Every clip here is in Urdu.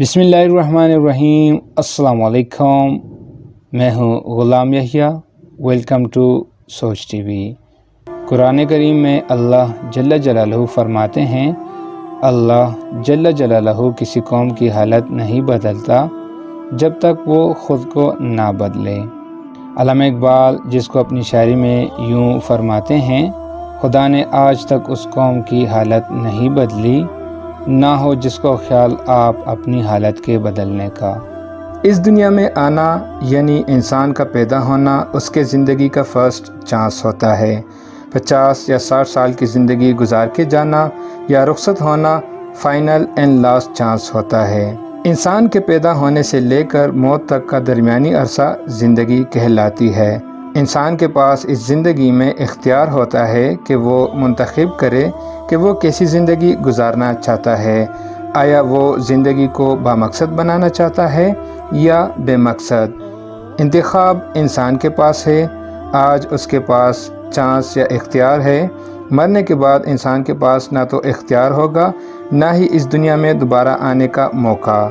بسم اللہ الرحمن الرحیم۔ السلام علیکم، میں ہوں غلام یحییٰ۔ ویلکم ٹو سوچ ٹی وی۔ قرآن کریم میں اللہ جل جلالہ فرماتے ہیں، اللہ جل جلالہ کسی قوم کی حالت نہیں بدلتا جب تک وہ خود کو نہ بدلے۔ علامہ اقبال جس کو اپنی شاعری میں یوں فرماتے ہیں، خدا نے آج تک اس قوم کی حالت نہیں بدلی، نہ ہو جس کو خیال آپ اپنی حالت کے بدلنے کا۔ اس دنیا میں آنا یعنی انسان کا پیدا ہونا اس کے زندگی کا فرسٹ چانس ہوتا ہے۔ 50 یا 60 سال کی زندگی گزار کے جانا یا رخصت ہونا فائنل اینڈ لاسٹ چانس ہوتا ہے۔ انسان کے پیدا ہونے سے لے کر موت تک کا درمیانی عرصہ زندگی کہلاتی ہے۔ انسان کے پاس اس زندگی میں اختیار ہوتا ہے کہ وہ منتخب کرے کہ وہ کیسی زندگی گزارنا چاہتا ہے۔ آیا وہ زندگی کو بامقصد بنانا چاہتا ہے یا بے مقصد؟ انتخاب انسان کے پاس ہے۔ آج اس کے پاس چانس یا اختیار ہے، مرنے کے بعد انسان کے پاس نہ تو اختیار ہوگا نہ ہی اس دنیا میں دوبارہ آنے کا موقع۔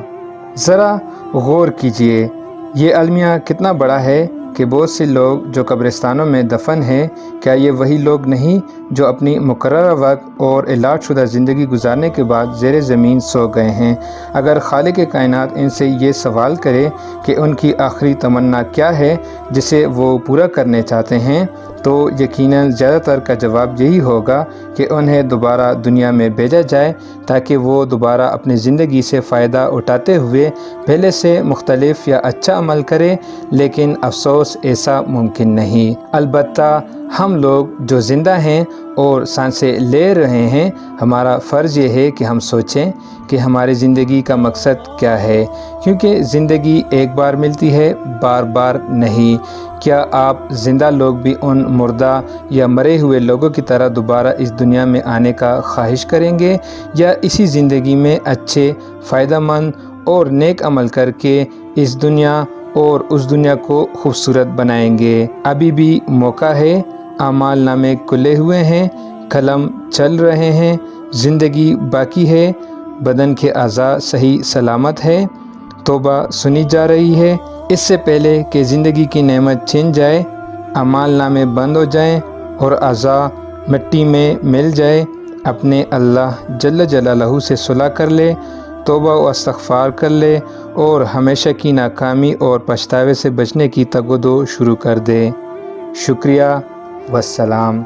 ذرا غور کیجئے، یہ المیہ کتنا بڑا ہے کہ بہت سے لوگ جو قبرستانوں میں دفن ہیں، کیا یہ وہی لوگ نہیں جو اپنی مقررہ وقت اور الاٹ شدہ زندگی گزارنے کے بعد زیر زمین سو گئے ہیں؟ اگر خالق کائنات ان سے یہ سوال کرے کہ ان کی آخری تمنا کیا ہے جسے وہ پورا کرنے چاہتے ہیں، تو یقیناً زیادہ تر کا جواب یہی ہوگا کہ انہیں دوبارہ دنیا میں بھیجا جائے تاکہ وہ دوبارہ اپنی زندگی سے فائدہ اٹھاتے ہوئے پہلے سے مختلف یا اچھا عمل کرے، لیکن افسوس ایسا ممکن نہیں۔ البتہ ہم لوگ جو زندہ ہیں اور سانسیں لے رہے ہیں، ہمارا فرض یہ ہے کہ ہم سوچیں کہ ہماری زندگی کا مقصد کیا ہے، کیونکہ زندگی ایک بار ملتی ہے، بار بار نہیں۔ کیا آپ زندہ لوگ بھی ان مردہ یا مرے ہوئے لوگوں کی طرح دوبارہ اس دنیا میں آنے کا خواہش کریں گے، یا اسی زندگی میں اچھے، فائدہ مند اور نیک عمل کر کے اس دنیا اور اس دنیا کو خوبصورت بنائیں گے؟ ابھی بھی موقع ہے، اعمال نامے کھلے ہوئے ہیں، قلم چل رہے ہیں، زندگی باقی ہے، بدن کے اعضاء صحیح سلامت ہے، توبہ سنی جا رہی ہے۔ اس سے پہلے کہ زندگی کی نعمت چھن جائے، اعمال نامے بند ہو جائیں اور اعضاء مٹی میں مل جائے، اپنے اللہ جل جلالہ سے صلح کر لے، توبہ و استغفار کر لے اور ہمیشہ کی ناکامی اور پچھتاوے سے بچنے کی تگ و دو شروع کر دے۔ شکریہ، والسلام۔